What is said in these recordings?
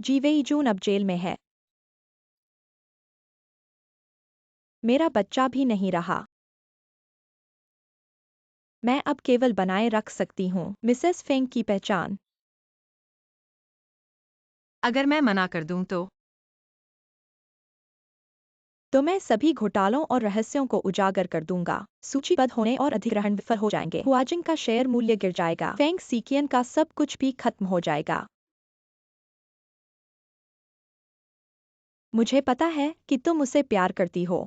जी वेई जून अब जेल में है। मेरा बच्चा भी नहीं रहा। मैं अब केवल बनाए रख सकती हूँ। मिसेस फेंग की पहचान। अगर मैं मना कर दूं तो मैं सभी घोटालों और रहस्यों को उजागर कर दूंगा। सूचीबद्ध होने और अधिग्रहण विफल हो जाएंगे। हुआजिंग का शेयर मूल्य गिर जाएगा। फेंग सीकियन का सब कुछ भी खत्म हो जाएगा। मुझे पता है कि तुम उसे प्यार करती हो।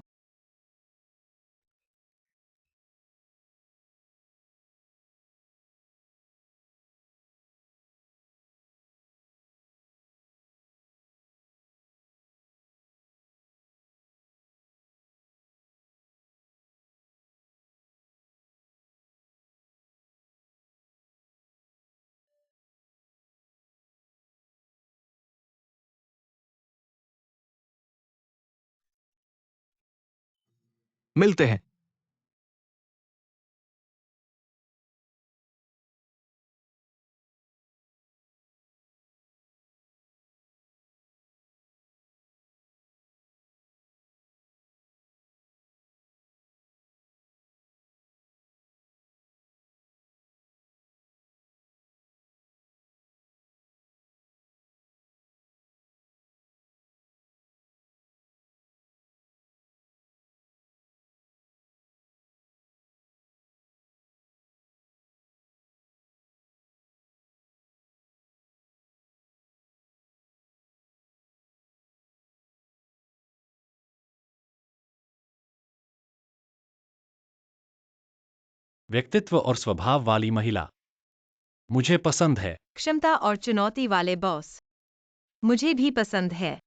मिलते हैं। व्यक्तित्व और स्वभाव वाली महिला मुझे पसंद है। क्षमता और चुनौती वाले बॉस मुझे भी पसंद है।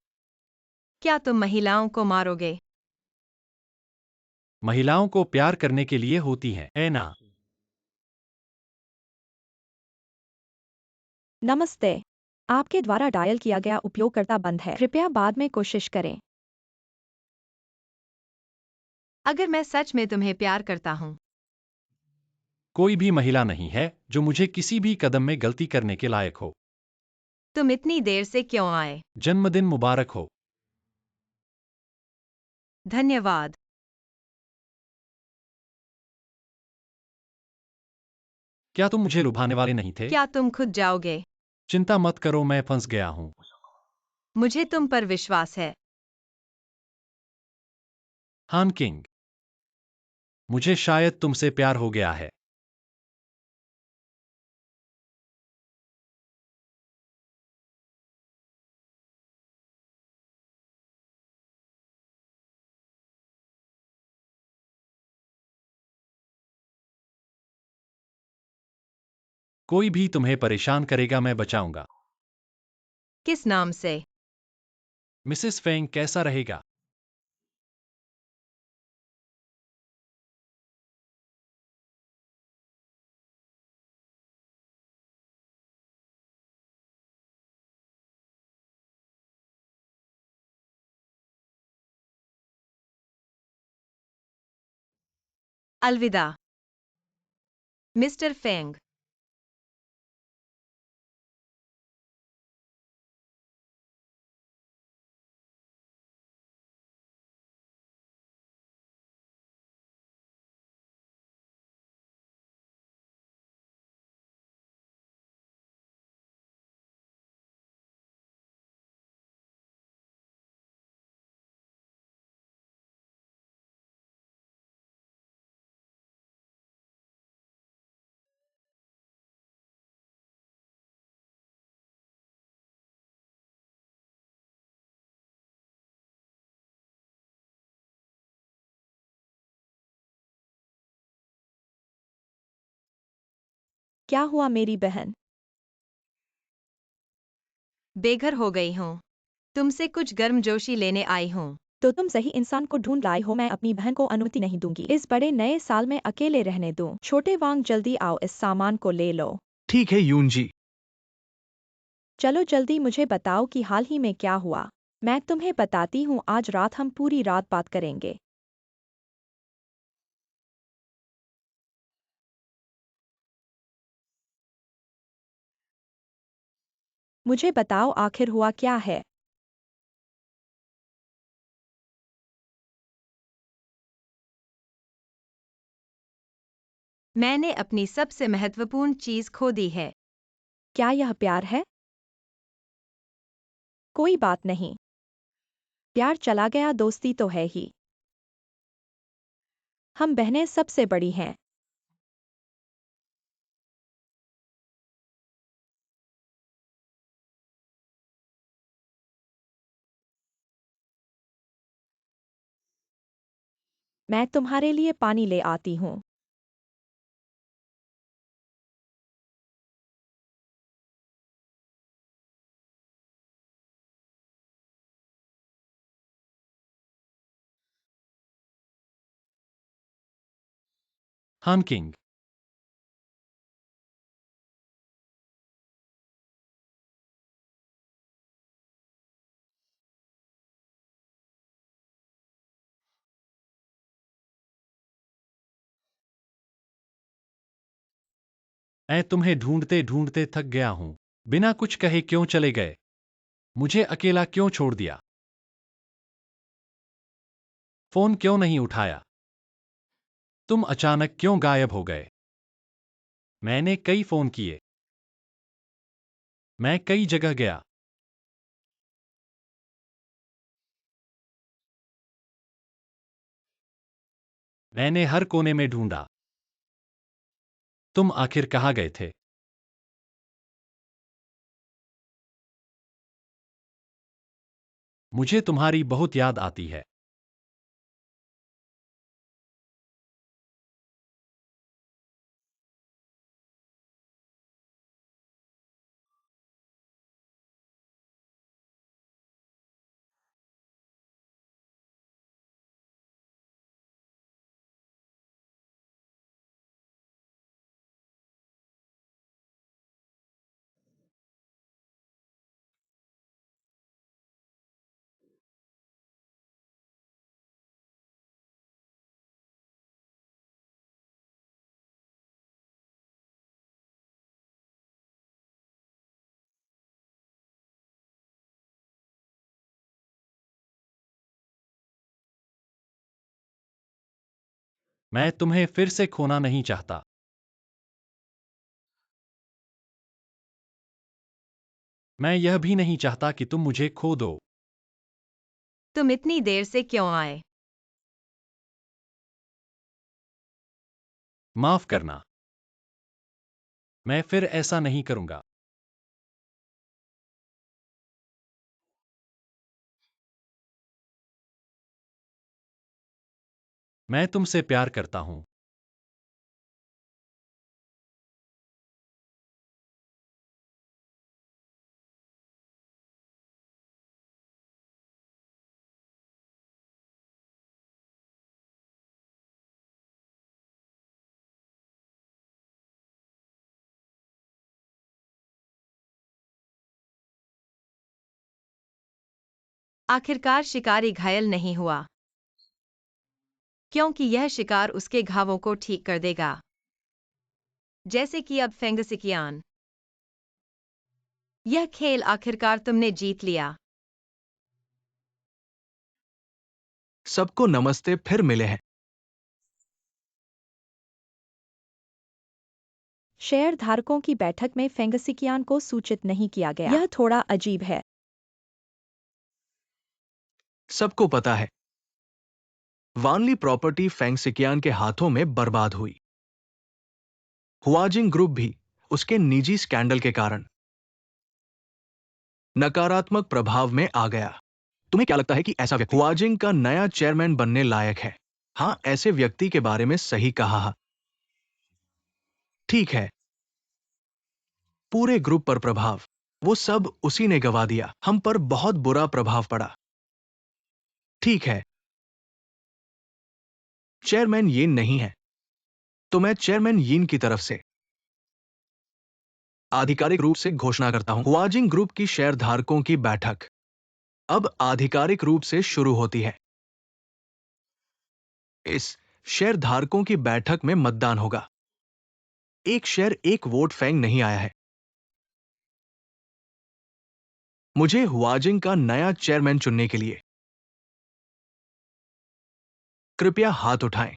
क्या तुम महिलाओं को मारोगे? महिलाओं को प्यार करने के लिए होती हैं, है ना? नमस्ते। आपके द्वारा डायल किया गया उपयोगकर्ता बंद है। कृपया बाद में कोशिश करें। अगर मैं सच में तुम्हें प्यार करता हूं कोई भी महिला नहीं है जो मुझे किसी भी कदम में गलती करने के लायक हो। तुम इतनी देर से क्यों आए? जन्मदिन मुबारक हो। धन्यवाद। क्या तुम मुझे लुभाने वाले नहीं थे? क्या तुम खुद जाओगे? चिंता मत करो, मैं फंस गया हूँ। मुझे तुम पर विश्वास है। हान किंग, मुझे शायद तुमसे प्यार हो गया है। कोई भी तुम्हें परेशान करेगा मैं बचाऊंगा। किस नाम से? मिसेस फेंग कैसा रहेगा? अलविदा मिस्टर फेंग। क्या हुआ मेरी बहन? बेघर हो गई हूँ। तुमसे कुछ गर्मजोशी लेने आई हूँ। तो तुम सही इंसान को ढूंढ लाई हो। मैं अपनी बहन को अनुमति नहीं दूंगी इस बड़े नए साल में अकेले रहने दूं। छोटे वांग जल्दी आओ, इस सामान को ले लो। ठीक है यून जी। चलो जल्दी मुझे बताओ कि हाल ही में क्या हुआ। मैं तुम्हें बताती हूँ, आज रात हम पूरी रात बात करेंगे। मुझे बताओ आखिर हुआ क्या है। मैंने अपनी सबसे महत्वपूर्ण चीज खो दी है। क्या यह प्यार है? कोई बात नहीं। प्यार चला गया, दोस्ती तो है ही। हम बहनें सबसे बड़ी हैं। मैं तुम्हारे लिए पानी ले आती हूँ। Han King। मैं तुम्हें ढूंढते ढूंढते थक गया हूं। बिना कुछ कहे क्यों चले गए? मुझे अकेला क्यों छोड़ दिया? फोन क्यों नहीं उठाया? तुम अचानक क्यों गायब हो गए? मैंने कई फोन किए। मैं कई जगह गया। मैंने हर कोने में ढूंढा। तुम आखिर कहाँ गए थे? मुझे तुम्हारी बहुत याद आती है। मैं तुम्हें फिर से खोना नहीं चाहता। मैं यह भी नहीं चाहता कि तुम मुझे खो दो। तुम इतनी देर से क्यों आए? माफ करना। मैं फिर ऐसा नहीं करूंगा। मैं तुमसे प्यार करता हूं। आखिरकार शिकारी घायल नहीं हुआ, क्योंकि यह शिकार उसके घावों को ठीक कर देगा, जैसे कि अब फेंगसिकियान। यह खेल आखिरकार तुमने जीत लिया। सबको नमस्ते, फिर मिले हैं। शेयर धारकों की बैठक में फेंगसिकियान को सूचित नहीं किया गया। यह थोड़ा अजीब है। सबको पता है, वानली प्रॉपर्टी फेंगसिकियान के हाथों में बर्बाद हुई। हुआजिंग ग्रुप भी उसके निजी स्कैंडल के कारण नकारात्मक प्रभाव में आ गया। तुम्हें क्या लगता है कि ऐसा व्यक्ति हुआजिंग का नया चेयरमैन बनने लायक है? हाँ, ऐसे व्यक्ति के बारे में सही कहा। ठीक है, पूरे ग्रुप पर प्रभाव, वो सब उसी ने गवा दिया। हम पर बहुत बुरा प्रभाव पड़ा। ठीक है, चेयरमैन यीन नहीं है, तो मैं चेयरमैन यीन की तरफ से आधिकारिक रूप से घोषणा करता हूं, हुआजिंग ग्रुप की शेयरधारकों की बैठक अब आधिकारिक रूप से शुरू होती है। इस शेयरधारकों की बैठक में मतदान होगा। एक शेयर एक वोट फेंग नहीं आया है। मुझे हुआजिंग का नया चेयरमैन चुनने के लिए कृपया हाथ उठाएं।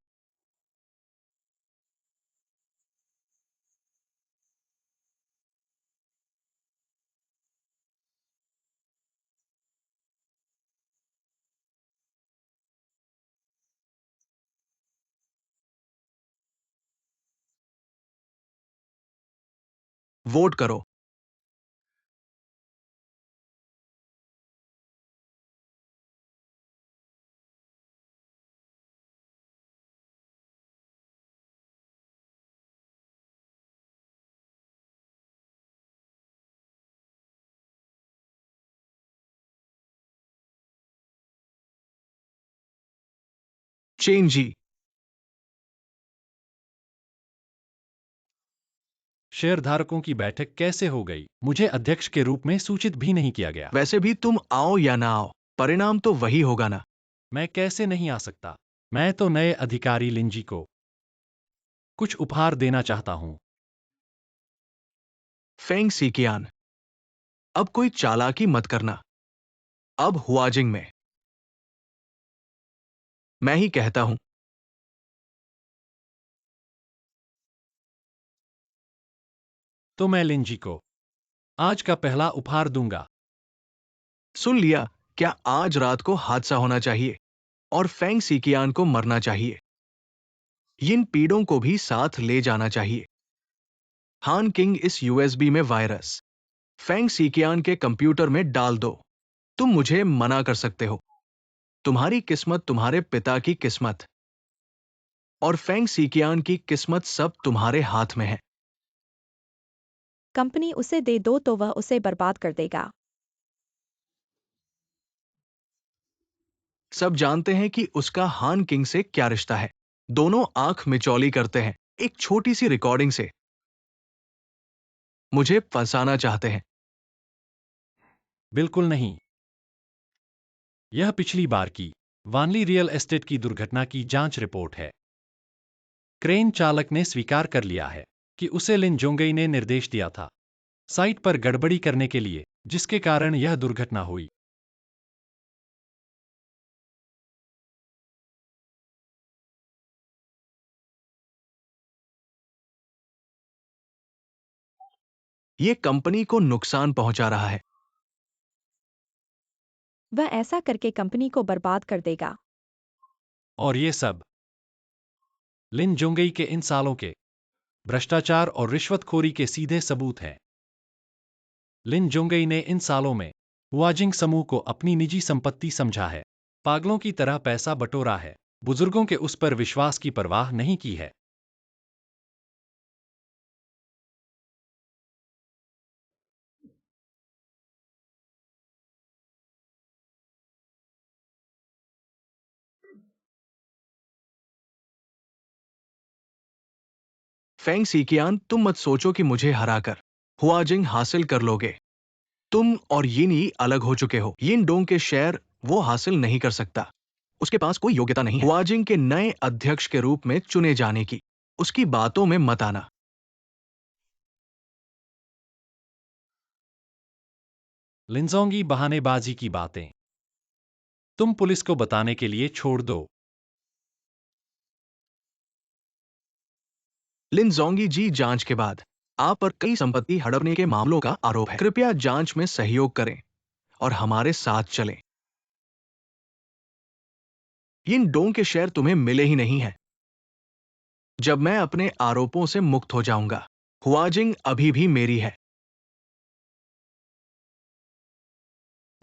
वोट करो। चेन जी, शेयरधारकों की बैठक कैसे हो गई? मुझे अध्यक्ष के रूप में सूचित भी नहीं किया गया। वैसे भी तुम आओ या ना आओ, परिणाम तो वही होगा ना। मैं कैसे नहीं आ सकता? मैं तो नए अधिकारी लिंजी को कुछ उपहार देना चाहता हूं। फेंग सीकियान, अब कोई चालाकी मत करना। अब हुआजिंग में मैं ही कहता हूं। तो मैं लिंजी को आज का पहला उपहार दूंगा। सुन लिया, क्या आज रात को हादसा होना चाहिए और फेंग सीकियान को मरना चाहिए। इन पीड़ों को भी साथ ले जाना चाहिए। हान किंग इस यूएसबी में वायरस फेंग सीकियान के कंप्यूटर में डाल दो। तुम मुझे मना कर सकते हो। तुम्हारी किस्मत, तुम्हारे पिता की किस्मत और फेंग सीकियान की किस्मत सब तुम्हारे हाथ में है। कंपनी उसे दे दो तो वह उसे बर्बाद कर देगा। सब जानते हैं कि उसका हान किंग से क्या रिश्ता है। दोनों आंख मिचौली करते हैं एक छोटी सी रिकॉर्डिंग से। मुझे फंसाना चाहते हैं। बिल्कुल नहीं। यह पिछली बार की वानली रियल एस्टेट की दुर्घटना की जांच रिपोर्ट है। क्रेन चालक ने स्वीकार कर लिया है कि उसे लिन जोंगई ने निर्देश दिया था साइट पर गड़बड़ी करने के लिए, जिसके कारण यह दुर्घटना हुई। यह कंपनी को नुकसान पहुंचा रहा है। वह ऐसा करके कंपनी को बर्बाद कर देगा। और ये सब लिन जोंगई के इन सालों के भ्रष्टाचार और रिश्वतखोरी के सीधे सबूत हैं। लिन जोंगई ने इन सालों में हुआजिंग समूह को अपनी निजी संपत्ति समझा है, पागलों की तरह पैसा बटोरा है, बुजुर्गों के उस पर विश्वास की परवाह नहीं की है। फेंग सीकियान, तुम मत सोचो कि मुझे हराकर हुआजिंग हासिल कर लोगे। तुम और यिन ही अलग हो चुके हो। यिन डोंग के शेयर वो हासिल नहीं कर सकता। उसके पास कोई योग्यता नहीं है हुआजिंग के नए अध्यक्ष के रूप में चुने जाने की। उसकी बातों में मत आना। लिनजोंगी बहानेबाजी की बातें तुम पुलिस को बताने के लिए छोड़ दो। लिन जोंगी जी, जांच के बाद आप पर कई संपत्ति हड़पने के मामलों का आरोप है। कृपया जांच में सहयोग करें और हमारे साथ चलें। इन डोंग के शेयर तुम्हें मिले ही नहीं हैं। जब मैं अपने आरोपों से मुक्त हो जाऊंगा, हुआजिंग अभी भी मेरी है।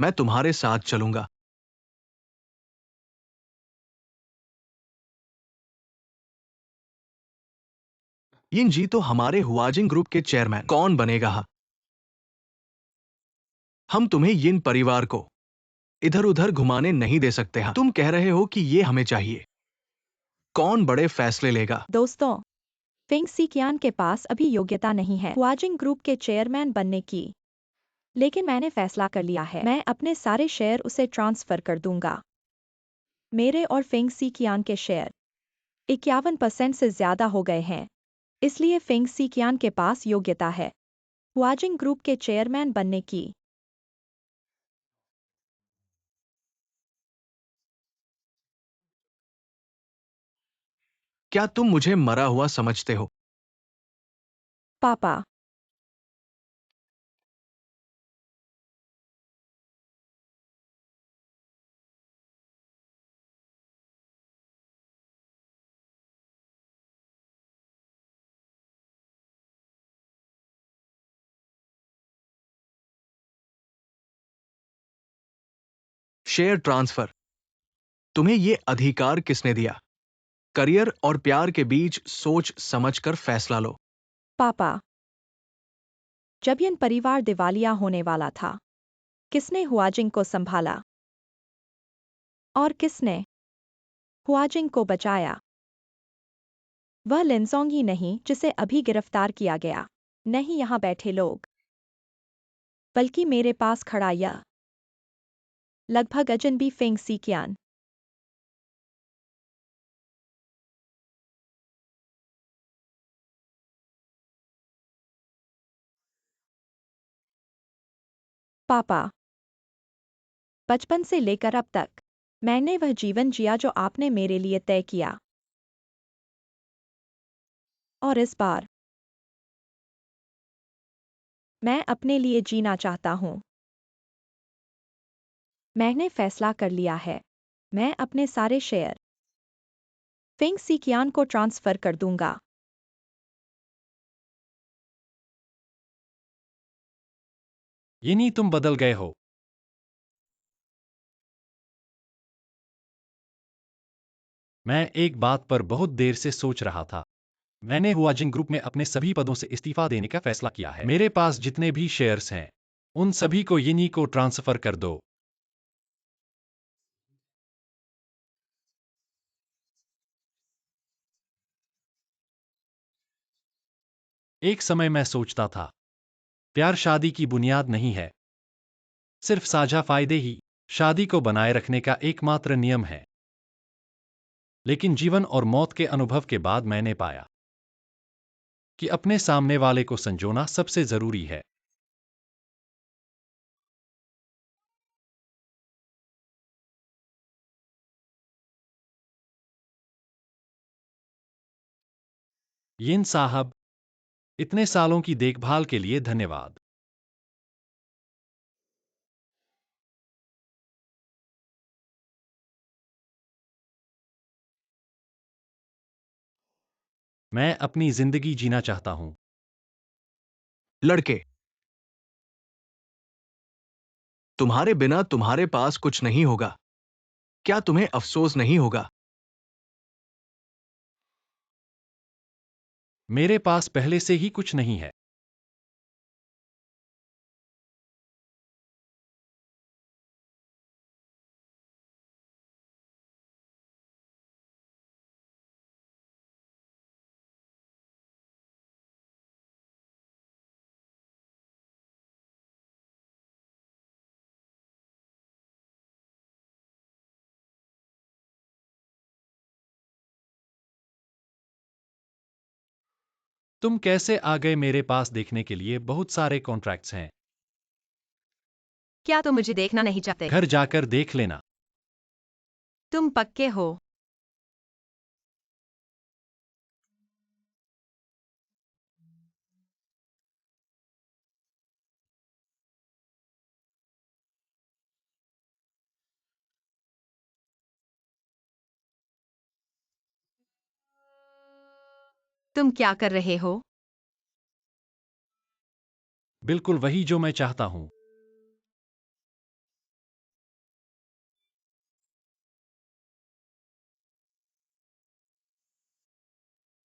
मैं तुम्हारे साथ चलूंगा। यिन जी तो हमारे हुआजिंग ग्रुप के चेयरमैन कौन बनेगा? हम तुम्हें यिन परिवार को इधर उधर घुमाने नहीं दे सकते। हाँ, तुम कह रहे हो कि ये हमें चाहिए। कौन बड़े फैसले लेगा? दोस्तों, फेंग सीकियान के पास अभी योग्यता नहीं है हुआजिंग ग्रुप के चेयरमैन बनने की। लेकिन मैंने फैसला कर लिया है, मैं अपने सारे शेयर उसे ट्रांसफर कर दूंगा। मेरे और फेंग सीकियान के शेयर 51% से ज्यादा हो गए हैं, इसलिए फेंग सीकियान के पास योग्यता है हुआजिंग ग्रुप के चेयरमैन बनने की। क्या तुम मुझे मरा हुआ समझते हो? पापा, शेयर ट्रांसफर। तुम्हें ये अधिकार किसने दिया? करियर और प्यार के बीच सोच समझकर फैसला लो। पापा, जब यह परिवार दिवालिया होने वाला था, किसने हुआजिंग को संभाला? और किसने हुआजिंग को बचाया? वह लिनसोंग ही नहीं जिसे अभी गिरफ्तार किया गया, नहीं यहाँ बैठे लोग, बल्कि मेरे पास खड़ा यह लगभग अजनबी फेंग सीकियान। पापा, बचपन से लेकर अब तक मैंने वह जीवन जिया जो आपने मेरे लिए तय किया, और इस बार मैं अपने लिए जीना चाहता हूँ। मैंने फैसला कर लिया है, मैं अपने सारे शेयर फेंग सीकियान को ट्रांसफर कर दूंगा। ये नहीं, तुम बदल गए हो। मैं एक बात पर बहुत देर से सोच रहा था। मैंने हुआजिंग ग्रुप में अपने सभी पदों से इस्तीफा देने का फैसला किया है। मेरे पास जितने भी शेयर्स हैं, उन सभी को यिनी को ट्रांसफर कर दो। एक समय मैं सोचता था, प्यार शादी की बुनियाद नहीं है, सिर्फ साझा फायदे ही शादी को बनाए रखने का एकमात्र नियम है। लेकिन जीवन और मौत के अनुभव के बाद मैंने पाया कि अपने सामने वाले को संजोना सबसे जरूरी है। यिन साहब, इतने सालों की देखभाल के लिए धन्यवाद। मैं अपनी जिंदगी जीना चाहता हूं। लड़के, तुम्हारे बिना तुम्हारे पास कुछ नहीं होगा। क्या तुम्हें अफसोस नहीं होगा? मेरे पास पहले से ही कुछ नहीं है। तुम कैसे आ गए मेरे पास? देखने के लिए बहुत सारे कॉन्ट्रैक्ट्स हैं। क्या तुम मुझे देखना नहीं चाहते? घर जाकर देख लेना। तुम पक्के हो? तुम क्या कर रहे हो? बिल्कुल वही जो मैं चाहता हूं।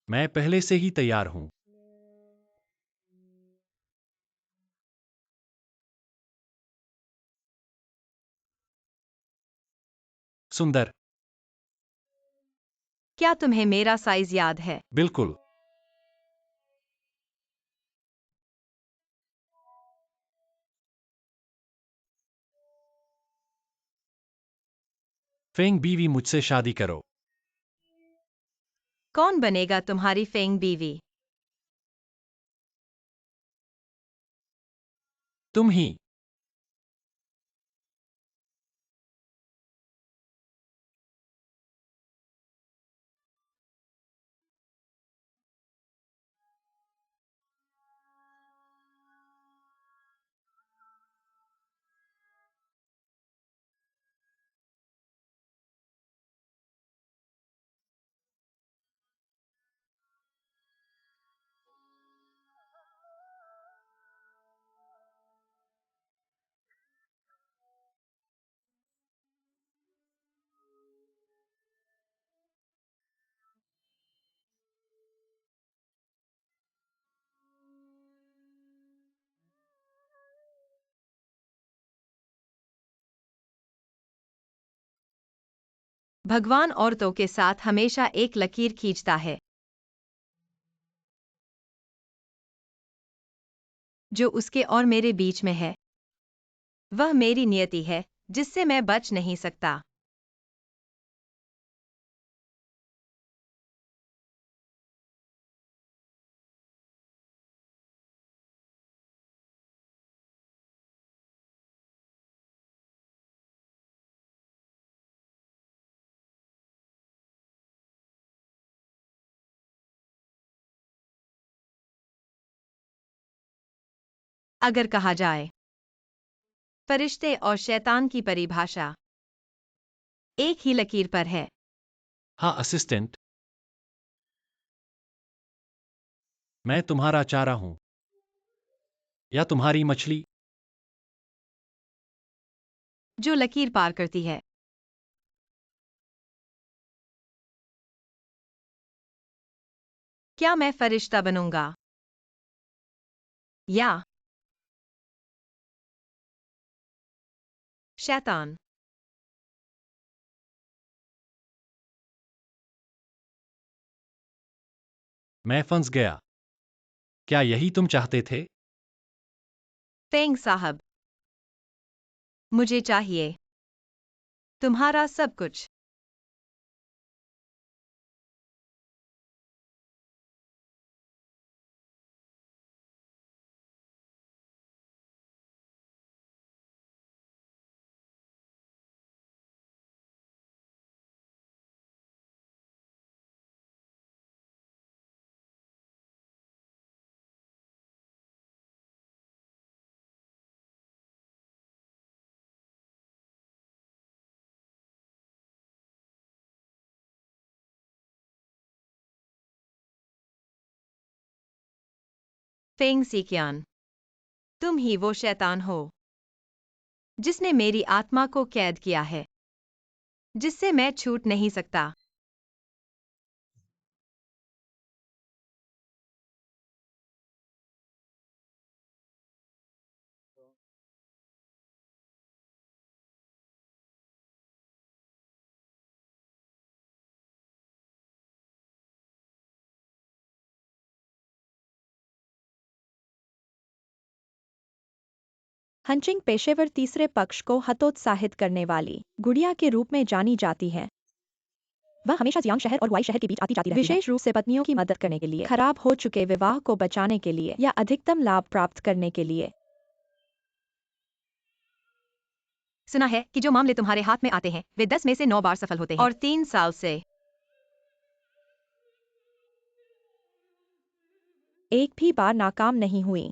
मैं पहले से ही तैयार हूं। सुंदर। क्या तुम्हें मेरा साइज याद है? बिल्कुल। फेंग बीवी, मुझसे शादी करो। कौन बनेगा तुम्हारी फेंग बीवी? तुम ही। भगवान औरतों के साथ हमेशा एक लकीर खींचता है जो उसके और मेरे बीच में है। वह मेरी नियति है जिससे मैं बच नहीं सकता। अगर कहा जाए फरिश्ते और शैतान की परिभाषा एक ही लकीर पर है। हाँ असिस्टेंट, मैं तुम्हारा चारा हूं या तुम्हारी मछली। जो लकीर पार करती है। क्या मैं फरिश्ता बनूंगा या शैतान? मैं फंस गया। क्या यही तुम चाहते थे? फेंग साहब, मुझे चाहिए तुम्हारा सब कुछ। फेंग सीकियान, तुम ही वो शैतान हो जिसने मेरी आत्मा को कैद किया है, जिससे मैं छूट नहीं सकता। हंचिंग पेशेवर तीसरे पक्ष को हतोत्साहित करने वाली गुड़िया के रूप में जानी जाती है। वह हमेशा जियांग शहर और वाई शहर के बीच आती जाती रहती है, विशेष रूप से पत्नियों की मदद करने के लिए, खराब हो चुके विवाह को बचाने के लिए या अधिकतम लाभ प्राप्त करने के लिए। सुना है कि जो मामले तुम्हारे हाथ में आते हैं वे 10 में से 9 बार सफल होते हैं और 3 साल से एक भी बार नाकाम नहीं हुई।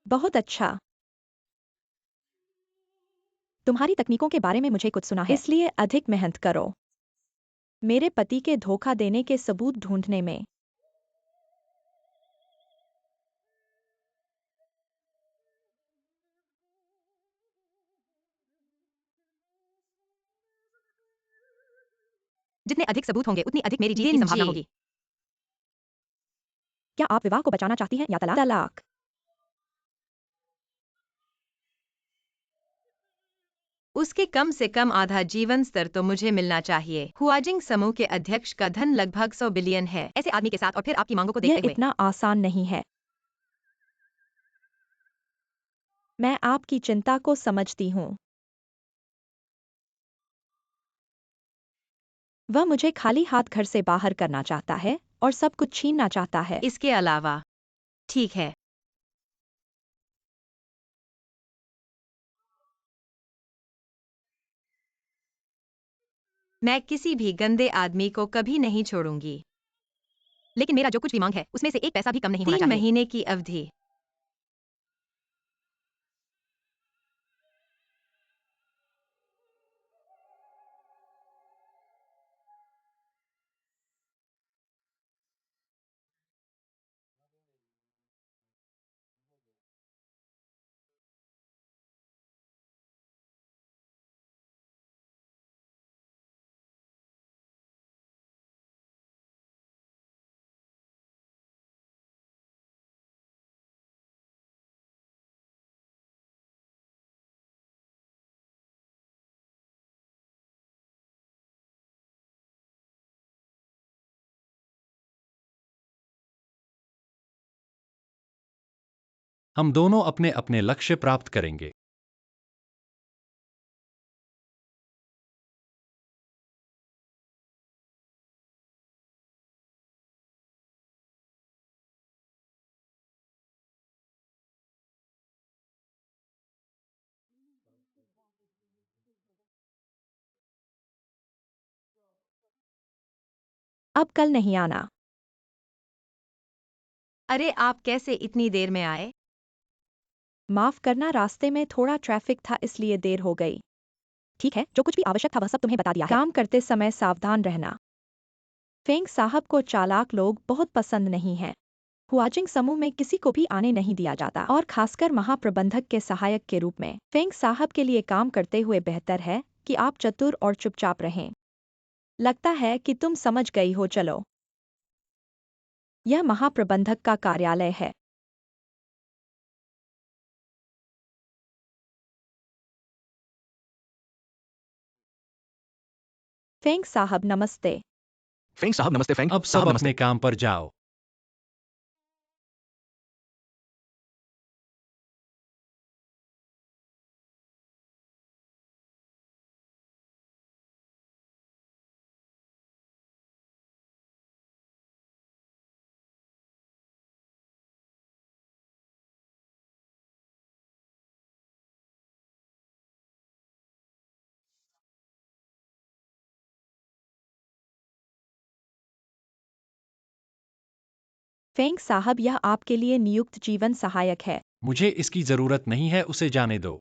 बहुत अच्छा। तुम्हारी तकनीकों के बारे में मुझे कुछ सुना है, इसलिए अधिक मेहनत करो मेरे पति के धोखा देने के सबूत ढूंढने में। जितने अधिक सबूत होंगे उतनी अधिक मेरी जीत की संभावना होगी। क्या आप विवाह को बचाना चाहती हैं या तलाक? तलाक। उसके कम से कम आधा जीवन स्तर तो मुझे मिलना चाहिए। हुआजिंग समूह के अध्यक्ष का धन लगभग 100 बिलियन है। ऐसे आदमी के साथ और फिर आपकी मांगों को यह देखते हुए इतना आसान नहीं है। मैं आपकी चिंता को समझती हूँ। वह मुझे खाली हाथ घर से बाहर करना चाहता है और सब कुछ छीनना चाहता है। इसके अलावा ठीक है, मैं किसी भी गंदे आदमी को कभी नहीं छोड़ूंगी। लेकिन मेरा जो कुछ भी मांग है उसमें से एक पैसा भी कम नहीं होना चाहिए। 3 महीने की अवधि। हम दोनों अपने अपने लक्ष्य प्राप्त करेंगे। अब कल नहीं आना। अरे आप कैसे इतनी देर में आए? माफ करना, रास्ते में थोड़ा ट्रैफिक था इसलिए देर हो गई। ठीक है, जो कुछ भी आवश्यक था वह सब तुम्हें बता दिया है। काम करते समय सावधान रहना। फेंग साहब को चालाक लोग बहुत पसंद नहीं हैं। हुआजिंग समूह में किसी को भी आने नहीं दिया जाता, और खासकर महाप्रबंधक के सहायक के रूप में। फेंग साहब के लिए काम करते हुए बेहतर है कि आप चतुर और चुपचाप रहें। लगता है कि तुम समझ गई हो। चलो, यह महाप्रबंधक का कार्यालय है। फेंग साहब नमस्ते। फेंग साहब नमस्ते। फेंग अब साहब सब नमस्ते। अपने काम पर जाओ। फेंग साहब, यह आपके लिए नियुक्त जीवन सहायक है। मुझे इसकी जरूरत नहीं है, उसे जाने दो।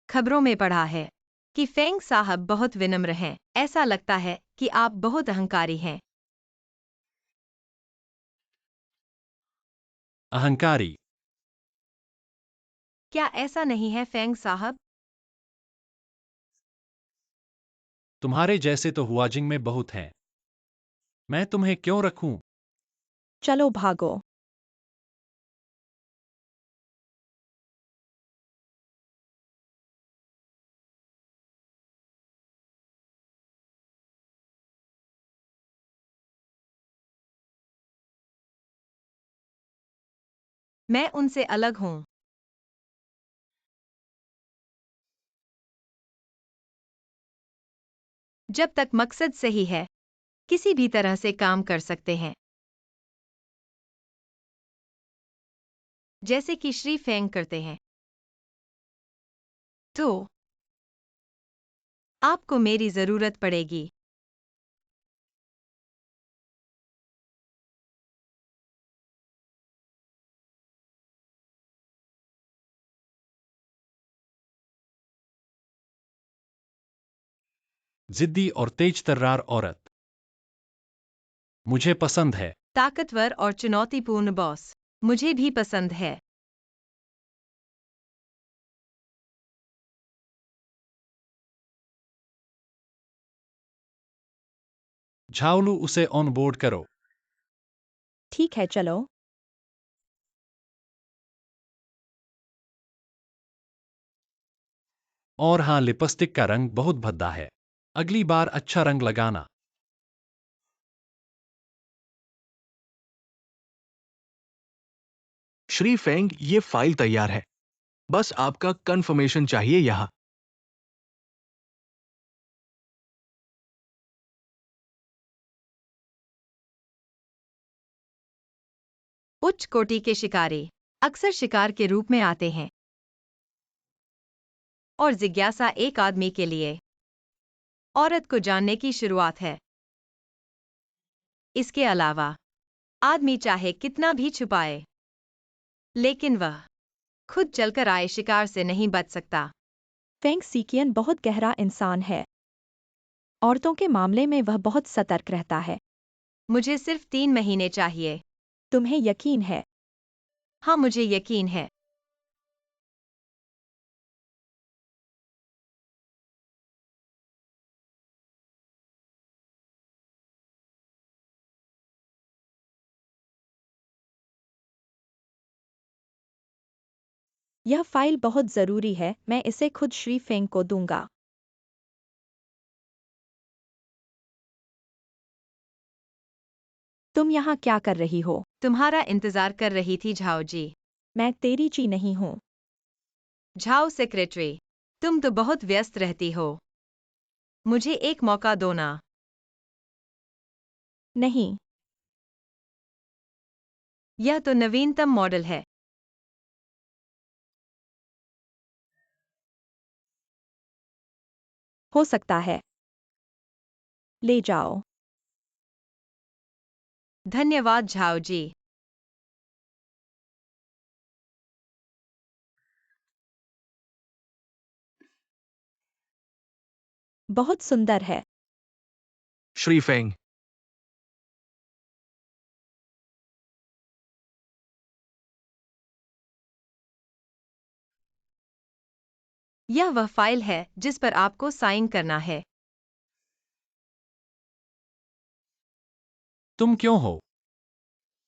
खबरों में पढ़ा है कि फेंग साहब बहुत विनम्र हैं। ऐसा लगता है कि आप बहुत अहंकारी हैं। अहंकारी? क्या ऐसा नहीं है फेंग साहब? तुम्हारे जैसे तो हुआजिंग में बहुत हैं। मैं तुम्हें क्यों रखूं? चलो भागो। मैं उनसे अलग हूँ। जब तक मकसद सही है, किसी भी तरह से काम कर सकते हैं। जैसे कि श्री फेंग करते हैं। तो आपको मेरी जरूरत पड़ेगी। जिद्दी और तेज तर्रार औरत मुझे पसंद है। ताकतवर और चुनौतीपूर्ण बॉस मुझे भी पसंद है। झाओलू, उसे ऑन बोर्ड करो। ठीक है, चलो। और हाँ, लिपस्टिक का रंग बहुत भद्दा है। अगली बार अच्छा रंग लगाना। श्री फेंग, ये फाइल तैयार है। बस आपका कंफर्मेशन चाहिए यहाँ। उच्च कोटि के शिकारी अक्सर शिकार के रूप में आते हैं, और जिज्ञासा एक आदमी के लिए औरत को जानने की शुरुआत है। इसके अलावा आदमी चाहे कितना भी छुपाए, लेकिन वह खुद चलकर आए शिकार से नहीं बच सकता। फेंग सीकियन बहुत गहरा इंसान है। औरतों के मामले में वह बहुत सतर्क रहता है। मुझे सिर्फ 3 महीने चाहिए। तुम्हें यकीन है? हाँ, मुझे यकीन है। यह फाइल बहुत जरूरी है, मैं इसे खुद श्री फेंग को दूंगा। तुम यहाँ क्या कर रही हो? तुम्हारा इंतजार कर रही थी झाओ जी। मैं तेरी ची नहीं हूँ। झाओ सेक्रेटरी, तुम तो बहुत व्यस्त रहती हो। मुझे एक मौका दो ना। नहीं, यह तो नवीनतम मॉडल है। हो सकता है। ले जाओ। धन्यवाद झाओ जी। बहुत सुंदर है। श्री फेंग, यह वह फाइल है जिस पर आपको साइन करना है। तुम क्यों हो?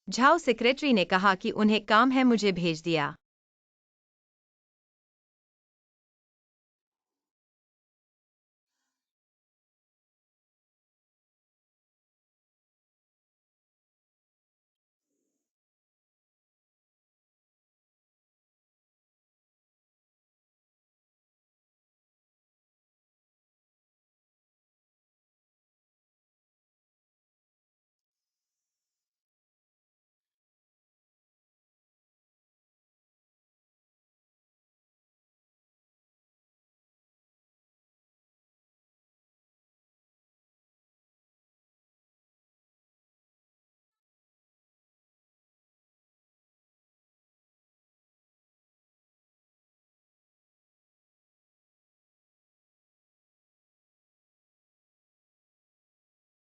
झाओ सेक्रेटरी ने कहा कि उन्हें काम है, मुझे भेज दिया।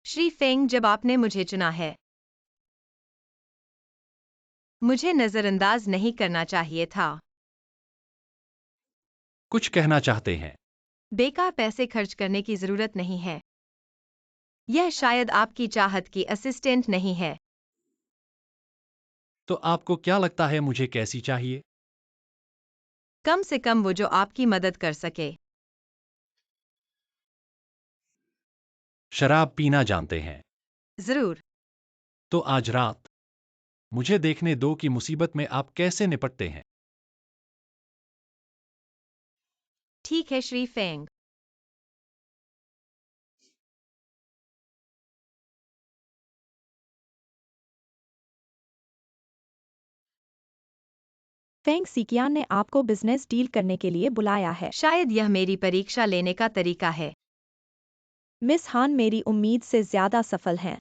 श्री फेंग, जब आपने मुझे चुना है, मुझे नजरअंदाज नहीं करना चाहिए था। कुछ कहना चाहते हैं? बेकार पैसे खर्च करने की जरूरत नहीं है। यह शायद आपकी चाहत की असिस्टेंट नहीं है। तो आपको क्या लगता है मुझे कैसी चाहिए? कम से कम वो जो आपकी मदद कर सके। शराब पीना जानते हैं? जरूर। तो आज रात मुझे देखने दो कि मुसीबत में आप कैसे निपटते हैं। ठीक है श्री फेंग। फेंग सिकियान ने आपको बिजनेस डील करने के लिए बुलाया है। शायद यह मेरी परीक्षा लेने का तरीका है। मिस हान मेरी उम्मीद से ज्यादा सफल हैं।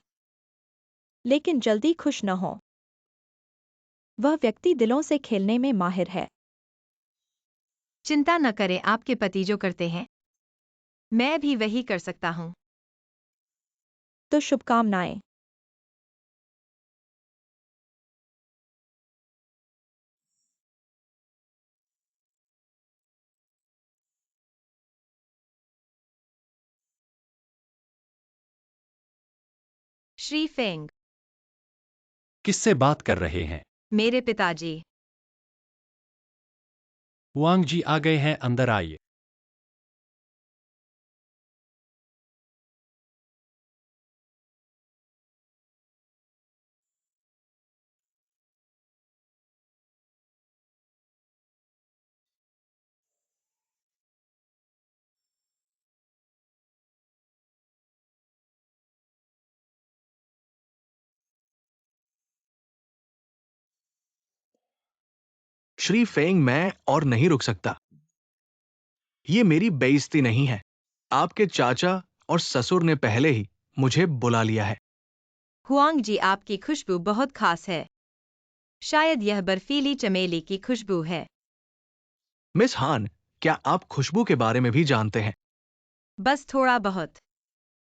लेकिन जल्दी खुश न हो। वह व्यक्ति दिलों से खेलने में माहिर है। चिंता न करें, आपके पति जो करते हैं, मैं भी वही कर सकता हूँ। तो शुभकामनाएं। श्री फेंग, किससे बात कर रहे हैं? मेरे पिताजी। वांग जी आ गए हैं, अंदर आइए। श्री फेंग, मैं और नहीं रुक सकता। ये मेरी बेइज्जती नहीं है। आपके चाचा और ससुर ने पहले ही मुझे बुला लिया है। हुआंग जी, आपकी खुशबू बहुत खास है। शायद यह बर्फीली चमेली की खुशबू है। मिस हान, क्या आप खुशबू के बारे में भी जानते हैं? बस थोड़ा बहुत।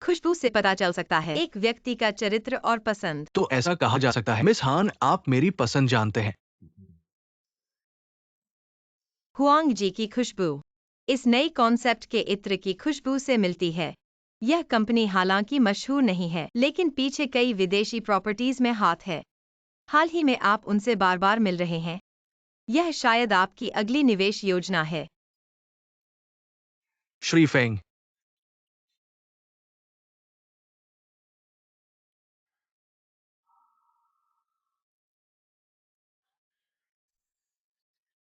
खुशबू से पता चल सकता है एक व्यक्ति का चरित्र और पसंद। तो ऐसा कहा जा सकता है। मिस हान, आप मेरी पसंद जानते हैं। हुआंग जी की खुशबू इस नई कॉन्सेप्ट के इत्र की खुशबू से मिलती है। यह कंपनी हालांकि मशहूर नहीं है, लेकिन पीछे कई विदेशी प्रॉपर्टीज में हाथ है। हाल ही में आप उनसे बार बार मिल रहे हैं। यह शायद आपकी अगली निवेश योजना है। श्री फेंग,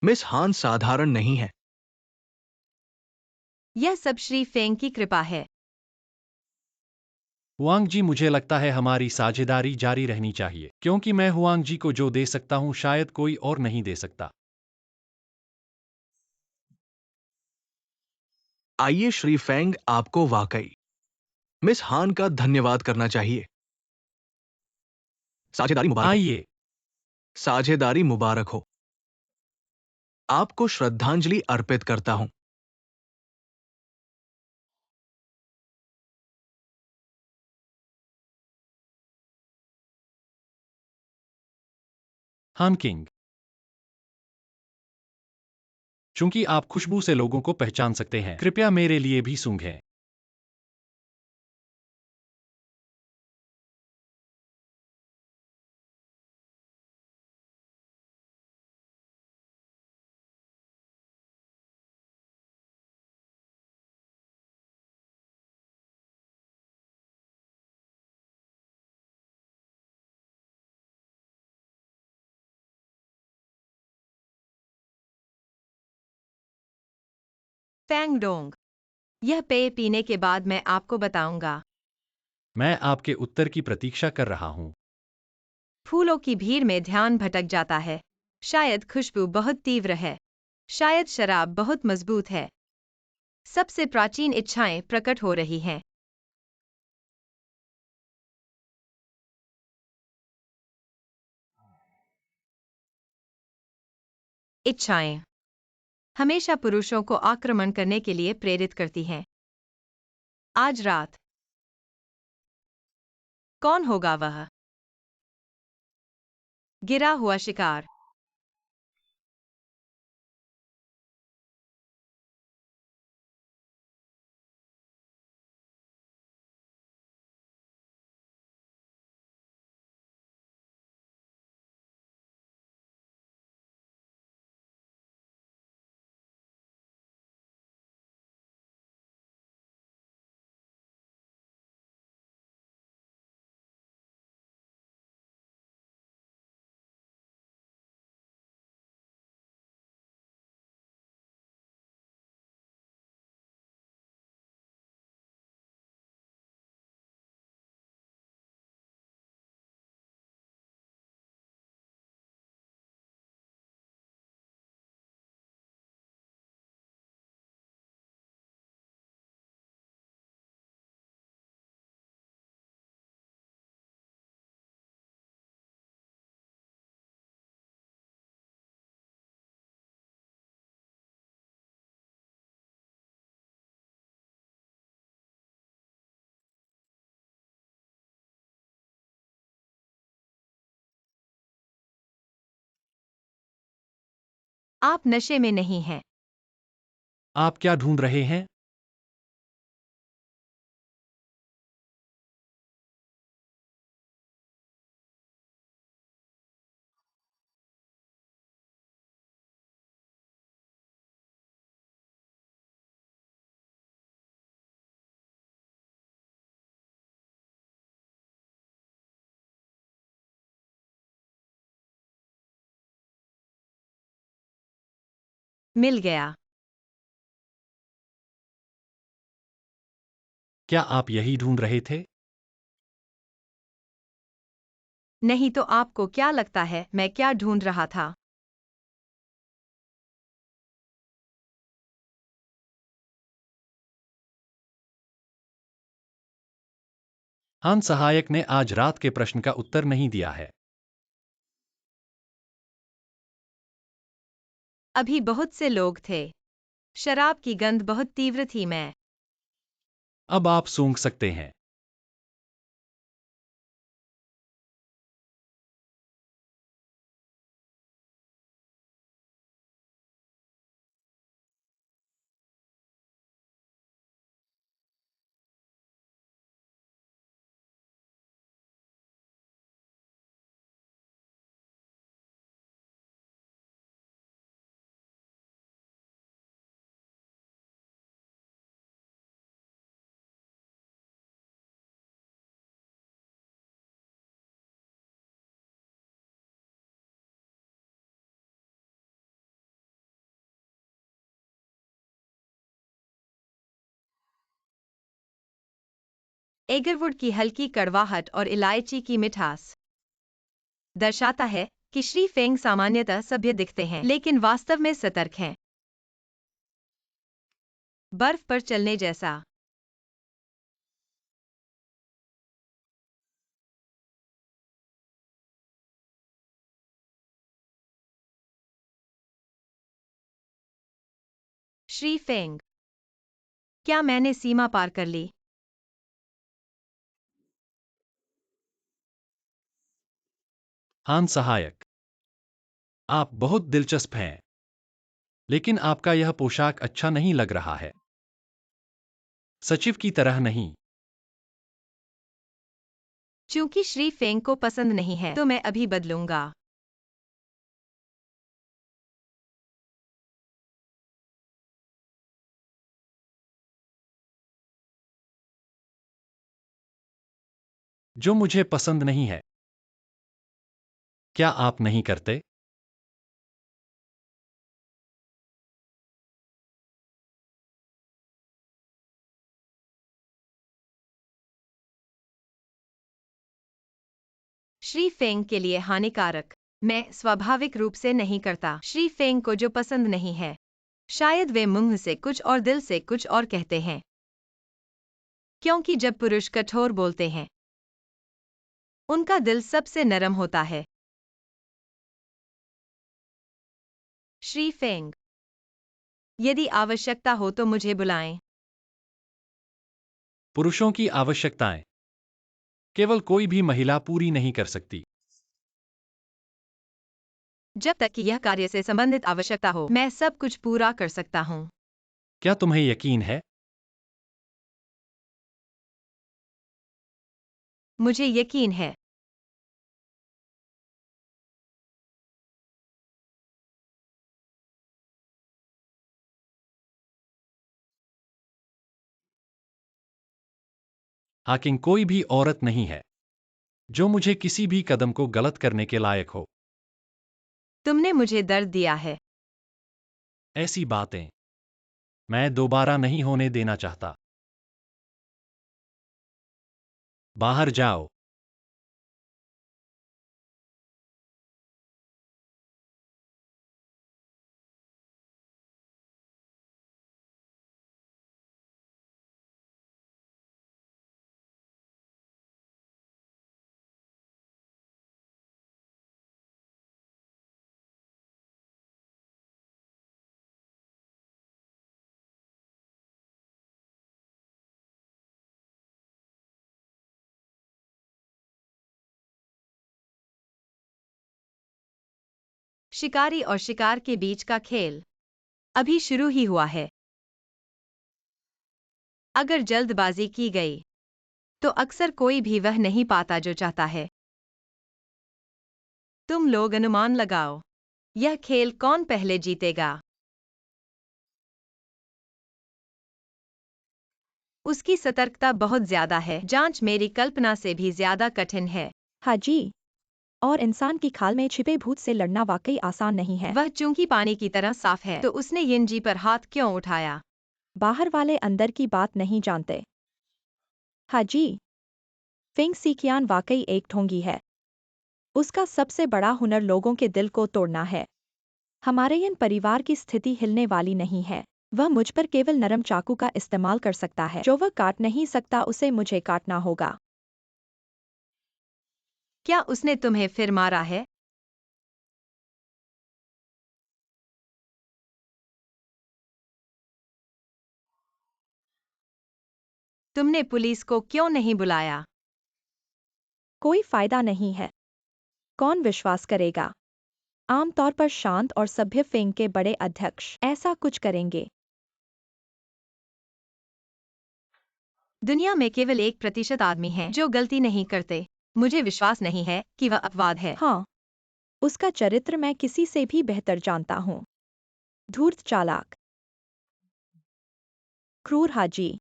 मिस हान साधारण नहीं है। यह सब श्री फेंग की कृपा है। हुआंग जी, मुझे लगता है हमारी साझेदारी जारी रहनी चाहिए, क्योंकि मैं हुआंग जी को जो दे सकता हूं शायद कोई और नहीं दे सकता। आइए श्री फेंग, आपको वाकई मिस हान का धन्यवाद करना चाहिए। साझेदारी मुबारक हो। आइए। साझेदारी मुबारक हो। आपको श्रद्धांजलि अर्पित करता हूं। हान किंग, चूंकि आप खुशबू से लोगों को पहचान सकते हैं, कृपया मेरे लिए भी सूंघें। फेंग डोंग, यह पेय पीने के बाद मैं आपको बताऊंगा। मैं आपके उत्तर की प्रतीक्षा कर रहा हूं। फूलों की भीड़ में ध्यान भटक जाता है। शायद खुशबू बहुत तीव्र है। शायद शराब बहुत मजबूत है। सबसे प्राचीन इच्छाएं प्रकट हो रही हैं। इच्छाएं हमेशा पुरुषों को आक्रमण करने के लिए प्रेरित करती हैं। आज रात कौन होगा वह गिरा हुआ शिकार? आप नशे में नहीं हैं। आप क्या ढूंढ रहे हैं? मिल गया। क्या आप यही ढूंढ रहे थे? नहीं तो आपको क्या लगता है मैं क्या ढूंढ रहा था? हान सहायक ने आज रात के प्रश्न का उत्तर नहीं दिया है। अभी बहुत से लोग थे। शराब की गंध बहुत तीव्र थी। मैं अब आप सूंघ सकते हैं। एगरवुड की हल्की कड़वाहट और इलायची की मिठास दर्शाता है कि श्री फेंग सामान्यतः सभ्य दिखते हैं लेकिन वास्तव में सतर्क हैं। बर्फ पर चलने जैसा। श्री फेंग, क्या मैंने सीमा पार कर ली? हान सहायक, आप बहुत दिलचस्प हैं, लेकिन आपका यह पोशाक अच्छा नहीं लग रहा है। सचिव की तरह नहीं। चूंकि श्री फेंग को पसंद नहीं है तो मैं अभी बदलूंगा। जो मुझे पसंद नहीं है। क्या आप नहीं करते? श्री फेंग के लिए हानिकारक। मैं स्वाभाविक रूप से नहीं करता। श्री फेंग को जो पसंद नहीं है, शायद वे मुंह से कुछ और दिल से कुछ और कहते हैं। क्योंकि जब पुरुष कठोर बोलते हैं, उनका दिल सबसे नरम होता है। श्री फेंग, यदि आवश्यकता हो तो मुझे बुलाएं। पुरुषों की आवश्यकताएं केवल कोई भी महिला पूरी नहीं कर सकती। जब तक कि यह कार्य से संबंधित आवश्यकता हो, मैं सब कुछ पूरा कर सकता हूँ। क्या तुम्हें यकीन है? मुझे यकीन है। हाकिंग कोई भी औरत नहीं है जो मुझे किसी भी कदम को गलत करने के लायक हो। तुमने मुझे दर्द दिया है। ऐसी बातें मैं दोबारा नहीं होने देना चाहता। बाहर जाओ। शिकारी और शिकार के बीच का खेल अभी शुरू ही हुआ है। अगर जल्दबाजी की गई तो अक्सर कोई भी वह नहीं पाता जो चाहता है। तुम लोग अनुमान लगाओ, यह खेल कौन पहले जीतेगा। उसकी सतर्कता बहुत ज्यादा है। जांच मेरी कल्पना से भी ज्यादा कठिन है। हाँ जी। और इंसान की खाल में छिपे भूत से लड़ना वाकई आसान नहीं है। वह चूंकि पानी की तरह साफ है तो उसने यिनजी पर हाथ क्यों उठाया? बाहर वाले अंदर की बात नहीं जानते। हाँ जी। फेंग सीकियान वाकई एक ढोंगी है। उसका सबसे बड़ा हुनर लोगों के दिल को तोड़ना है। हमारे इन परिवार की स्थिति हिलने वाली नहीं है। वह मुझ पर केवल नरम चाकू का इस्तेमाल कर सकता है। जो वह काट नहीं सकता उसे मुझे काटना होगा। क्या उसने तुम्हें फिर मारा है? तुमने पुलिस को क्यों नहीं बुलाया? कोई फायदा नहीं है। कौन विश्वास करेगा? आमतौर पर शांत और सभ्य फेंग के बड़े अध्यक्ष ऐसा कुछ करेंगे। दुनिया में केवल 1% आदमी हैं जो गलती नहीं करते। मुझे विश्वास नहीं है कि वह अपवाद है। हाँ। उसका चरित्र मैं किसी से भी बेहतर जानता हूँ। धूर्त, चालाक, क्रूर। हाजी,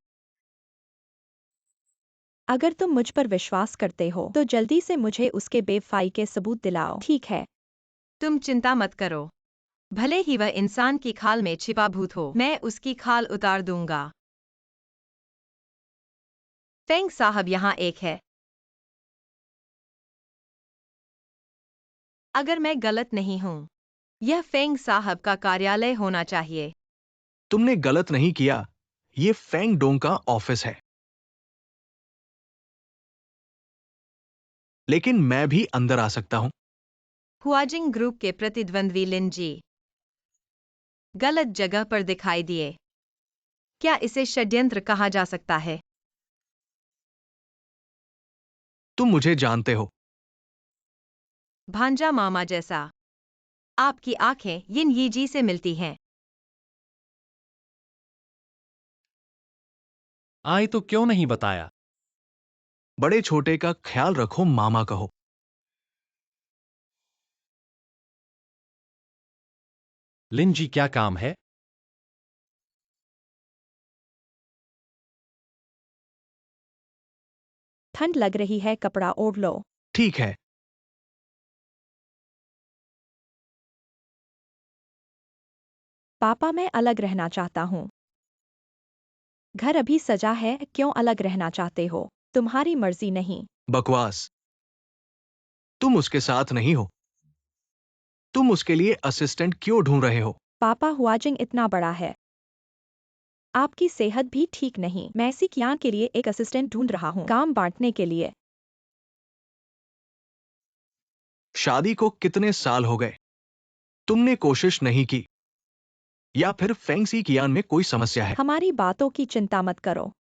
अगर तुम मुझ पर विश्वास करते हो तो जल्दी से मुझे उसके बेवफाई के सबूत दिलाओ। ठीक है। तुम चिंता मत करो। भले ही वह इंसान की खाल में छिपा भूत हो, मैं उसकी खाल उतार दूंगा। फेंग साहब यहाँ एक है। अगर मैं गलत नहीं हूँ, यह फेंग साहब का कार्यालय होना चाहिए। तुमने गलत नहीं किया, ये फेंग डोंग का ऑफिस है। लेकिन मैं भी अंदर आ सकता हूं। हुआजिंग ग्रुप के प्रतिद्वंद्वी लिन जी गलत जगह पर दिखाई दिए। क्या इसे षड्यंत्र कहा जा सकता है? तुम मुझे जानते हो। भांजा मामा जैसा। आपकी आंखें यिन यी जी से मिलती हैं। आए तो क्यों नहीं बताया? बड़े छोटे का ख्याल रखो, मामा कहो। लिन जी क्या काम है? ठंड लग रही है, कपड़ा ओढ़ लो। ठीक है। पापा, मैं अलग रहना चाहता हूँ। घर अभी सजा है, क्यों अलग रहना चाहते हो? तुम्हारी मर्जी नहीं। बकवास। तुम उसके साथ नहीं हो। तुम उसके लिए असिस्टेंट क्यों ढूंढ रहे हो? पापा, हुआजिंग इतना बड़ा है। आपकी सेहत भी ठीक नहीं। मैं सिकियान के लिए एक असिस्टेंट ढूंढ रहा हूँ, काम बांटने के लिए। शादी को कितने साल हो गए? तुमने कोशिश नहीं की? या फिर फेंग सी कियान में कोई समस्या है? हमारी बातों की चिंता मत करो।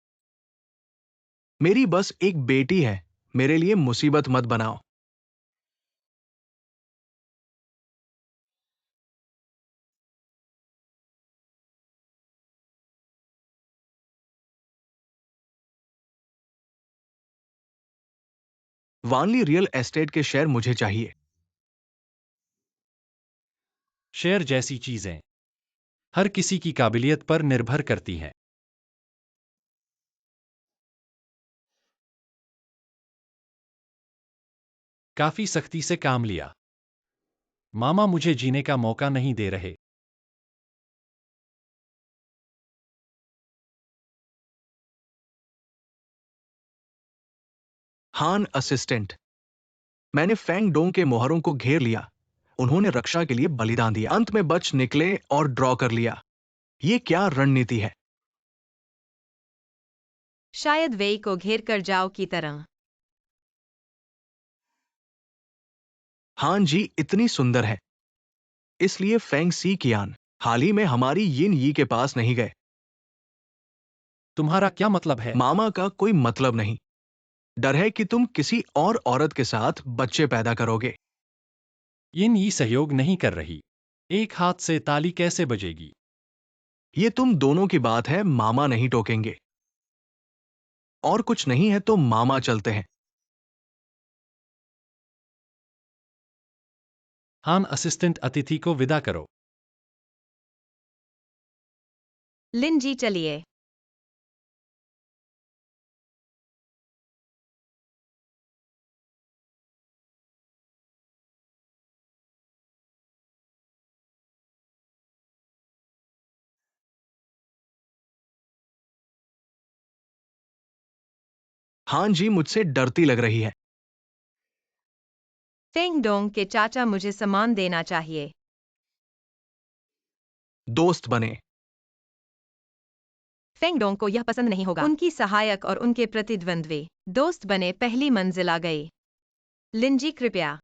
मेरी बस एक बेटी है, मेरे लिए मुसीबत मत बनाओ। वानली रियल एस्टेट के शेयर मुझे चाहिए। शेयर जैसी चीजें हर किसी की काबिलियत पर निर्भर करती हैं। काफी सख्ती से काम लिया। मामा मुझे जीने का मौका नहीं दे रहे। हान असिस्टेंट, मैंने फेंग डोंग के मोहरों को घेर लिया। उन्होंने रक्षा के लिए बलिदान दिया, अंत में बच निकले और ड्रॉ कर लिया। ये क्या रणनीति है? शायद वेई को घेर कर जाओ की तरह। हान जी इतनी सुंदर है, इसलिए फेंग सी कियान हाल ही में हमारी यिन यी के पास नहीं गए। तुम्हारा क्या मतलब है? मामा का कोई मतलब नहीं। डर है कि तुम किसी और औरत के साथ बच्चे पैदा करोगे। यिन यी सहयोग नहीं कर रही। एक हाथ से ताली कैसे बजेगी? ये तुम दोनों की बात है, मामा नहीं टोकेंगे। और कुछ नहीं है तो मामा चलते हैं। हान असिस्टेंट, अतिथि को विदा करो। लिन जी चलिए। हान जी मुझसे डरती लग रही है। फेंग डोंग के चाचा मुझे सम्मान देना चाहिए। दोस्त बने। फेंग डोंग को यह पसंद नहीं होगा। उनकी सहायक और उनके प्रतिद्वंद्वी दोस्त बने, पहली मंजिल आ गई। लिन जी कृपया।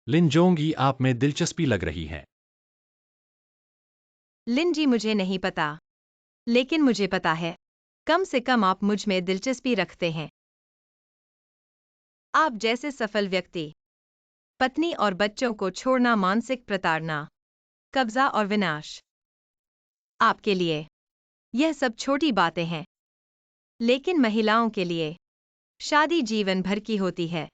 लिन जोंगी, आप में दिलचस्पी लग रही है। लिन जी मुझे नहीं पता, लेकिन मुझे पता है, कम से कम आप मुझ में दिलचस्पी रखते हैं। आप जैसे सफल व्यक्ति, पत्नी और बच्चों को छोड़ना, मानसिक प्रताड़ना, कब्जा और विनाश। आपके लिए यह सब छोटी बातें हैं, लेकिन महिलाओं के लिए शादी जीवन भर की होती है।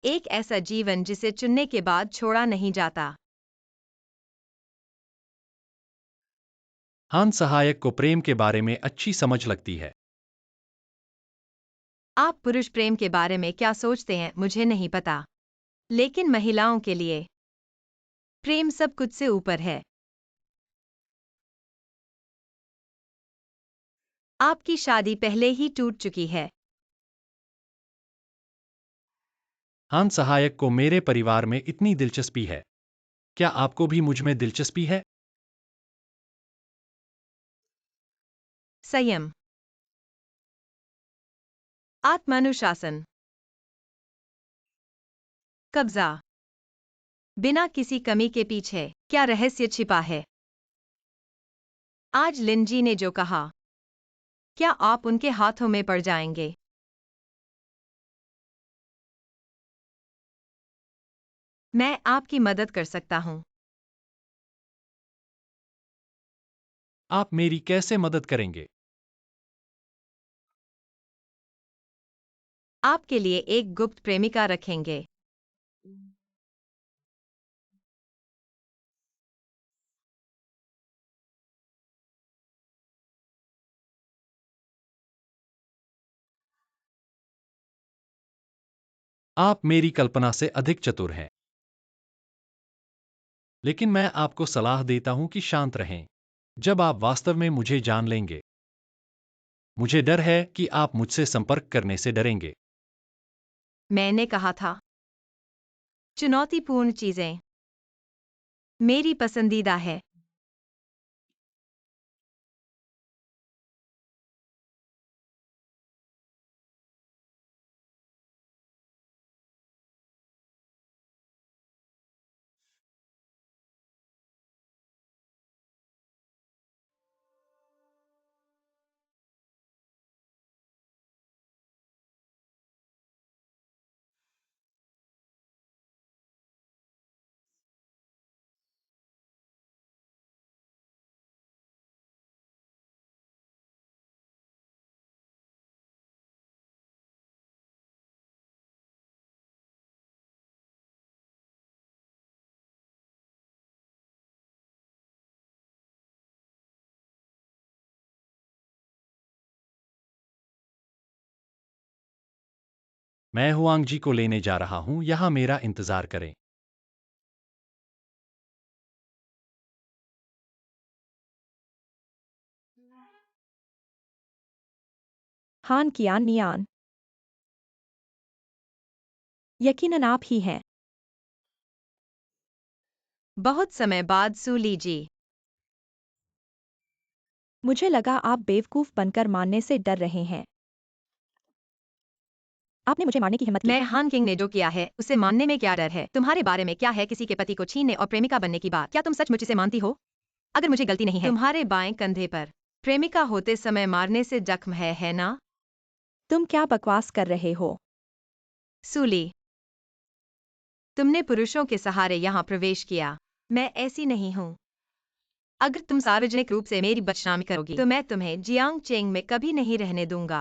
एक ऐसा जीवन जिसे चुनने के बाद छोड़ा नहीं जाता। हान सहायक को प्रेम के बारे में अच्छी समझ लगती है। आप पुरुष प्रेम के बारे में क्या सोचते हैं मुझे नहीं पता, लेकिन महिलाओं के लिए प्रेम सब कुछ से ऊपर है। आपकी शादी पहले ही टूट चुकी है। हान सहायक को मेरे परिवार में इतनी दिलचस्पी है। क्या आपको भी मुझ में दिलचस्पी है? संयम, आत्मानुशासन, कब्जा, बिना किसी कमी के पीछे क्या रहस्य छिपा है? आज लिंजी ने जो कहा, क्या आप उनके हाथों में पड़ जाएंगे? मैं आपकी मदद कर सकता हूं। आप मेरी कैसे मदद करेंगे? आपके लिए एक गुप्त प्रेमिका रखेंगे। आप मेरी कल्पना से अधिक चतुर हैं। लेकिन मैं आपको सलाह देता हूं कि शांत रहें। जब आप वास्तव में मुझे जान लेंगे, मुझे डर है कि आप मुझसे संपर्क करने से डरेंगे। मैंने कहा था, चुनौतीपूर्ण चीजें मेरी पसंदीदा है। मैं हुआंग जी को लेने जा रहा हूं, यहां मेरा इंतजार करें। हान कियान नियान, यकीनन आप ही हैं। बहुत समय बाद सूली जी। मुझे लगा आप बेवकूफ बनकर मानने से डर रहे हैं। आपने मुझे मारने की हिम्मत की। मैं हान किंग ने जो किया है उसे मानने में क्या डर है? तुम्हारे बारे में क्या है किसी के पति को छीनने और प्रेमिका बनने की बात? क्या तुम सचमुच इसे मानती हो? अगर मुझे गलती नहीं है, तुम्हारे बाएं कंधे पर प्रेमिका होते समय मारने से जख्म है ना? तुम क्या बकवास कर रहे हो? सूली, तुमने पुरुषों के सहारे यहाँ प्रवेश किया। मैं ऐसी नहीं हूँ। अगर तुम सार्वजनिक रूप से मेरी बदनामी करोगी तो मैं तुम्हें जियांग चेंग में कभी नहीं रहने दूंगा।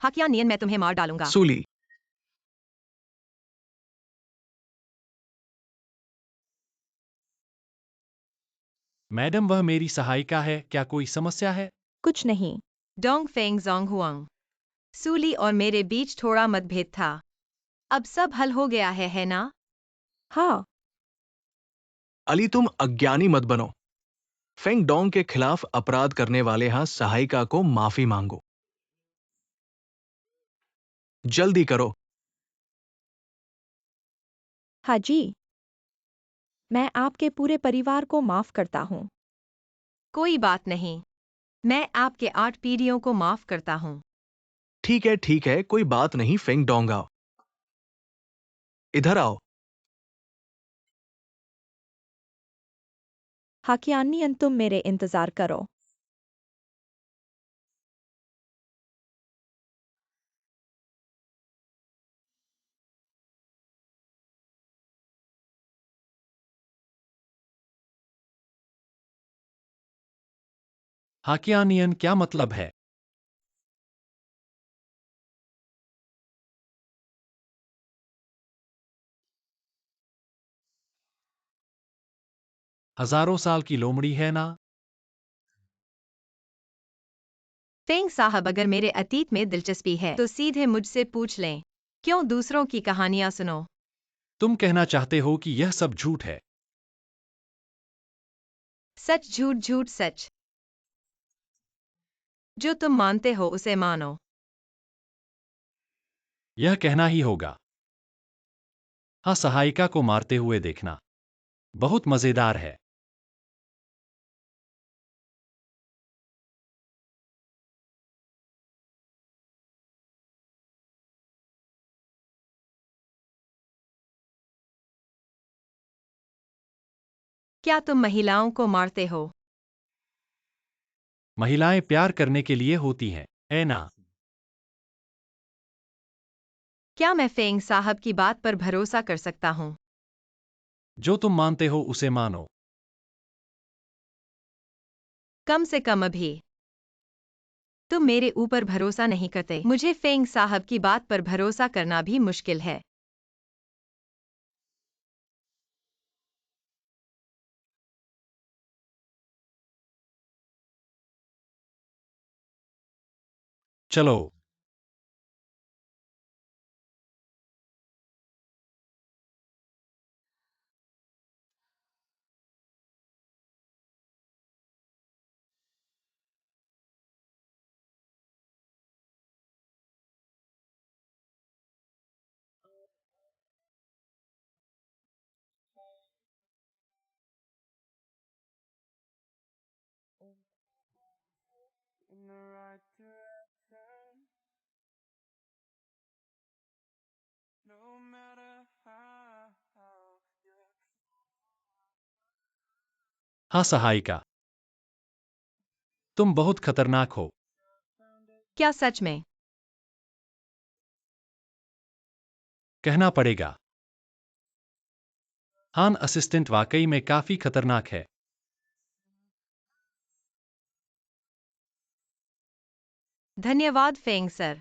हकिया नियन मैं तुम्हें मार डालूंगा। सूली, मैडम, वह मेरी सहायिका है, क्या कोई समस्या है? कुछ नहीं। डोंग फेंग जोंग हुआंग, सूली और मेरे बीच थोड़ा मतभेद था। अब सब हल हो गया है ना? हाँ। अली तुम अज्ञानी मत बनो। फेंग डोंग के खिलाफ अपराध करने वाले यहां सहायिका को माफी मांगो। जल्दी करो। हाँ जी। मैं आपके पूरे परिवार को माफ करता हूँ। कोई बात नहीं। मैं आपके 8 पीढ़ियों को माफ करता हूँ। ठीक है, कोई बात नहीं। फेंग डोंग आओ, इधर आओ। हाकियानियन तुम मेरे इंतजार करो। हाकियानियन क्या मतलब है? हजारों साल की लोमड़ी है ना? फेंग साहब, अगर मेरे अतीत में दिलचस्पी है तो सीधे मुझसे पूछ लें। क्यों दूसरों की कहानियां सुनो? तुम कहना चाहते हो कि यह सब झूठ है? सच झूठ, झूठ सच। जो तुम मानते हो उसे मानो। यह कहना ही होगा। हाँ, सहायिका को मारते हुए देखना बहुत मजेदार है। क्या तुम महिलाओं को मारते हो? महिलाएं प्यार करने के लिए होती हैं, है ना? क्या मैं फेंग साहब की बात पर भरोसा कर सकता हूँ? जो तुम मानते हो उसे मानो। कम से कम अभी। तुम मेरे ऊपर भरोसा नहीं करते। मुझे फेंग साहब की बात पर भरोसा करना भी मुश्किल है। चलो। in the right direction. No matter how you're हाँ सहायिका, तुम बहुत खतरनाक हो। found it. क्या सच में? कहना पड़ेगा। हान असिस्टेंट वाकई में काफी खतरनाक है। धन्यवाद फेंग सर।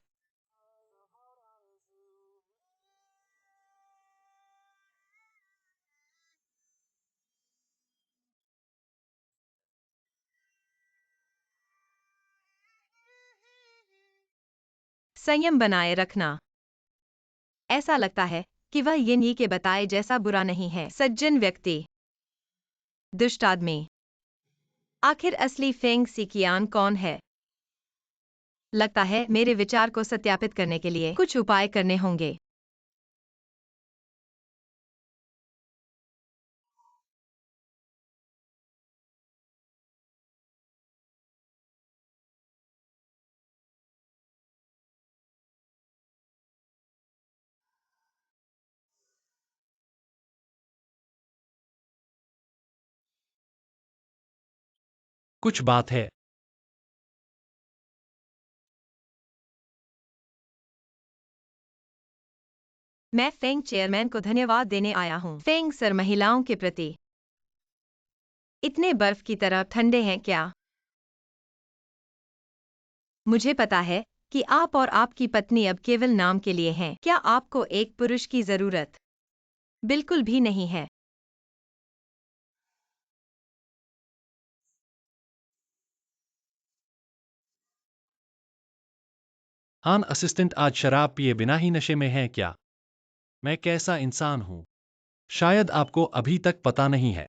संयम बनाए रखना। ऐसा लगता है कि वह यिन यी के बताए जैसा बुरा नहीं है। सज्जन व्यक्ति, दुष्ट आदमी। आखिर असली फेंग सिकियान कौन है? लगता है मेरे विचार को सत्यापित करने के लिए कुछ उपाय करने होंगे। कुछ बात है। मैं फेंग चेयरमैन को धन्यवाद देने आया हूँ। फेंग सर महिलाओं के प्रति इतने बर्फ की तरह ठंडे हैं क्या? मुझे पता है कि आप और आपकी पत्नी अब केवल नाम के लिए हैं। क्या आपको एक पुरुष की जरूरत बिल्कुल भी नहीं है? हान असिस्टेंट आज शराब पिए बिना ही नशे में है क्या? मैं कैसा इंसान हूं? शायद आपको अभी तक पता नहीं है।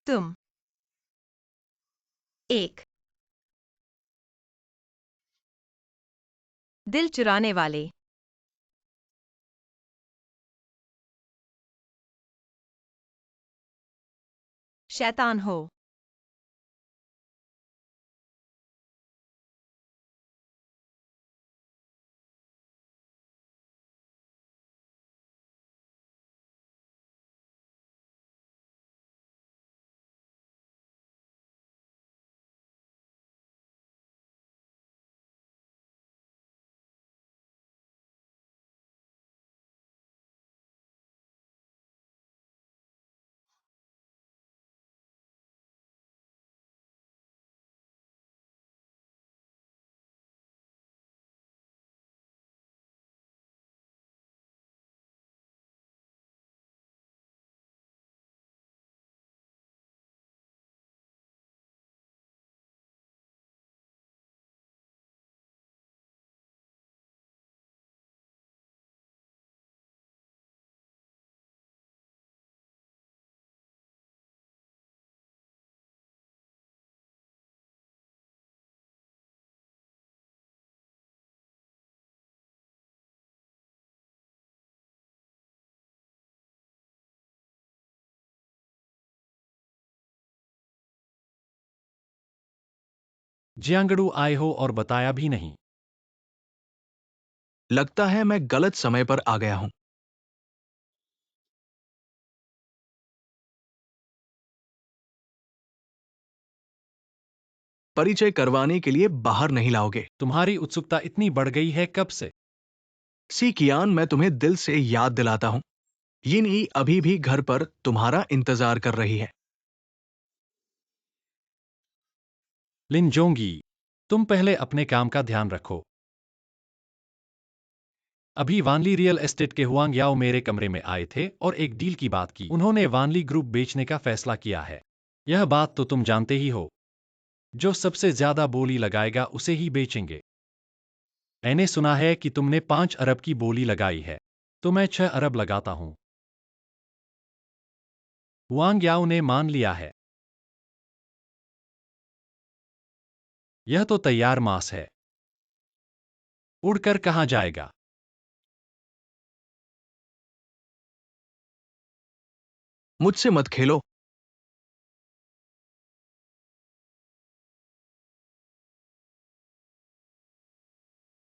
तुम एक दिल चुराने वाले शैतान हो। जियांगडू आए हो और बताया भी नहीं। लगता है मैं गलत समय पर आ गया हूं। परिचय करवाने के लिए बाहर नहीं लाओगे? तुम्हारी उत्सुकता इतनी बढ़ गई है कब से? सी कियान, मैं तुम्हें दिल से याद दिलाता हूं, यिन ई अभी भी घर पर तुम्हारा इंतजार कर रही है। लिन जोंगी, तुम पहले अपने काम का ध्यान रखो। अभी वानली रियल एस्टेट के हुआंग याओ मेरे कमरे में आए थे और एक डील की बात की। उन्होंने वानली ग्रुप बेचने का फैसला किया है। यह बात तो तुम जानते ही हो। जो सबसे ज्यादा बोली लगाएगा उसे ही बेचेंगे। मैंने सुना है कि तुमने 5 अरब की बोली लगाई है, तो मैं 6 अरब लगाता हूं। हुआंग याओ ने मान लिया है। यह तो तैयार मांस है। उड़कर कहाँ जाएगा? मुझसे मत खेलो,